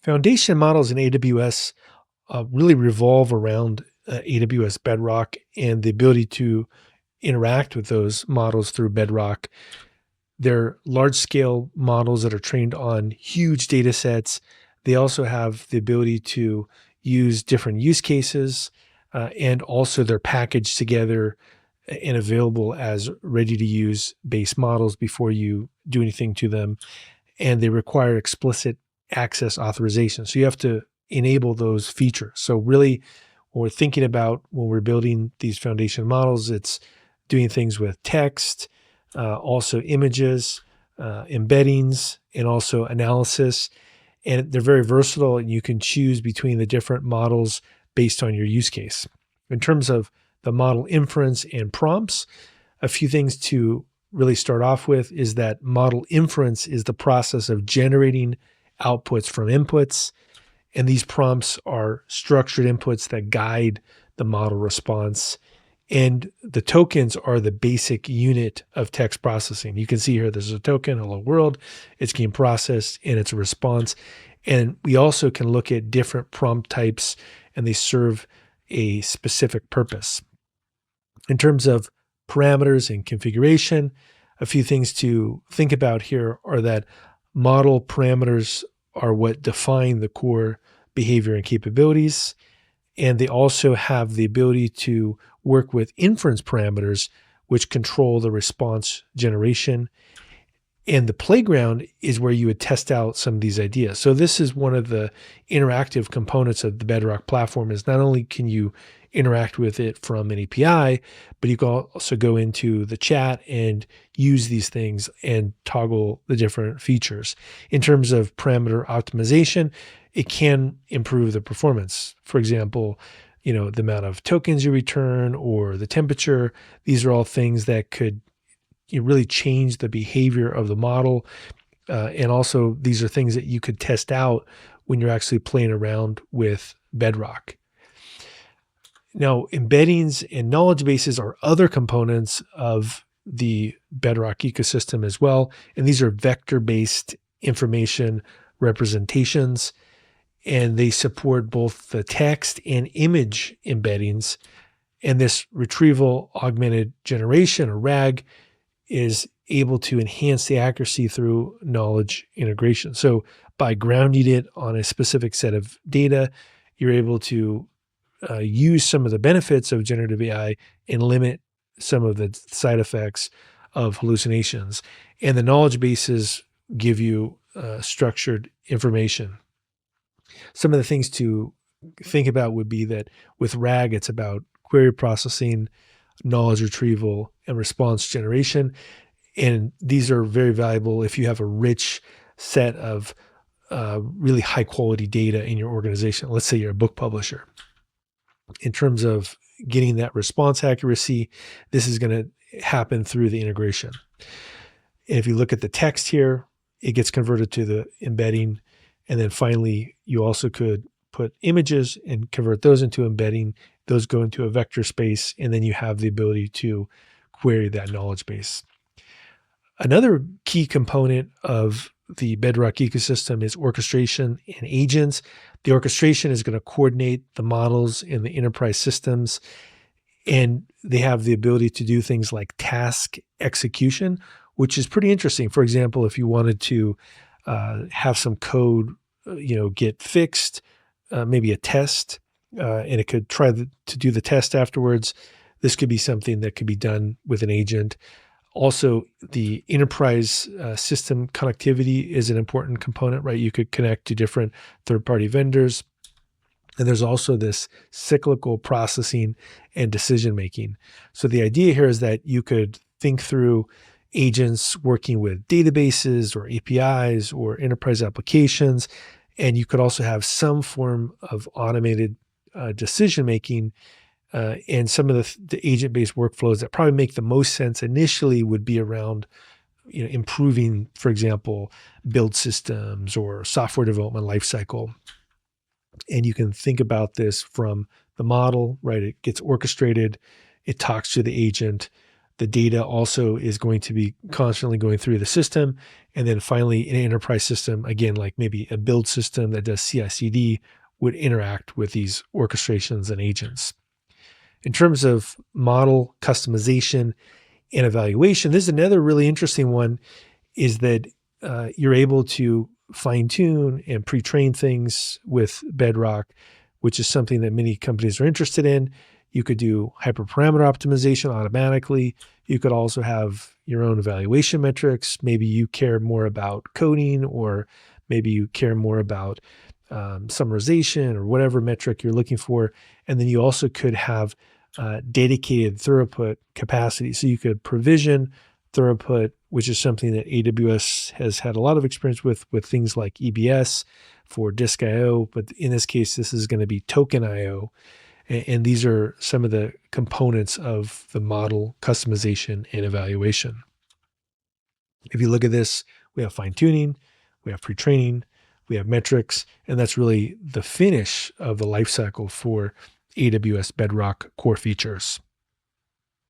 Foundation models in AWS really revolve around AWS Bedrock and the ability to interact with those models through Bedrock. They're large scale models that are trained on huge data sets. They also have the ability to use different use cases, and also they're packaged together and available as ready to use base models before you do anything to them. And they require explicit access authorization. So you have to enable those features. So really, when we're thinking about when we're building these foundation models, it's doing things with text, also images, embeddings, and also analysis. And they're very versatile, and you can choose between the different models based on your use case. In terms of the model inference and prompts, a few things to really start off with is that model inference is the process of generating outputs from inputs. And these prompts are structured inputs that guide the model response. And the tokens are the basic unit of text processing. You can see here, there's a token, hello world, it's getting processed and it's a response. And we also can look at different prompt types and they serve a specific purpose. In terms of parameters and configuration, a few things to think about here are that model parameters are what define the core behavior and capabilities. And they also have the ability to work with inference parameters, which control the response generation. And the playground is where you would test out some of these ideas. So this is one of the interactive components of the Bedrock platform is not only can you interact with it from an API, but you can also go into the chat and use these things and toggle the different features. In terms of parameter optimization, it can improve the performance. For example, the amount of tokens you return or the temperature. These are all things that could really change the behavior of the model. And also, these are things that you could test out when you're actually playing around with Bedrock. Now, embeddings and knowledge bases are other components of the Bedrock ecosystem as well. And these are vector-based information representations. And they support both the text and image embeddings. And this retrieval augmented generation, or RAG, is able to enhance the accuracy through knowledge integration. So by grounding it on a specific set of data, you're able to use some of the benefits of generative AI and limit some of the side effects of hallucinations. And the knowledge bases give you structured information. Some of the things to think about would be that with RAG, it's about query processing, knowledge retrieval, and response generation. And these are very valuable if you have a rich set of really high quality data in your organization. Let's say you're a book publisher. In terms of getting that response accuracy, this is going to happen through the integration. And if you look at the text here, it gets converted to the embedding. And then finally, you also could put images and convert those into embedding. Those go into a vector space, and then you have the ability to query that knowledge base. Another key component of the Bedrock ecosystem is orchestration and agents. The orchestration is going to coordinate the models in the enterprise systems, and they have the ability to do things like task execution, which is pretty interesting. For example, if you wanted to have some code, get fixed, maybe a test, and it could try to do the test afterwards. This could be something that could be done with an agent. Also, the enterprise system connectivity is an important component, right? You could connect to different third-party vendors. And there's also this cyclical processing and decision-making. So the idea here is that you could think through agents working with databases or APIs or enterprise applications. And you could also have some form of automated decision-making. And some of the agent-based workflows that probably make the most sense initially would be around, improving, for example, build systems or software development lifecycle. And you can think about this from the model, right? It gets orchestrated, it talks to the agent, The data also is going to be constantly going through the system. And then finally, an enterprise system, again, like maybe a build system that does CI/CD, would interact with these orchestrations and agents. In terms of model customization and evaluation, this is another really interesting one, is that you're able to fine tune and pre-train things with Bedrock, which is something that many companies are interested in. You could do hyperparameter optimization automatically. You could also have your own evaluation metrics. Maybe you care more about coding, or maybe you care more about summarization or whatever metric you're looking for. And then you also could have dedicated throughput capacity. So you could provision throughput, which is something that AWS has had a lot of experience with things like EBS for disk IO. But in this case, this is going to be token IO. And these are some of the components of the model customization and evaluation. If you look at this, we have fine tuning, we have pre-training, we have metrics, and that's really the finish of the lifecycle for AWS Bedrock core features.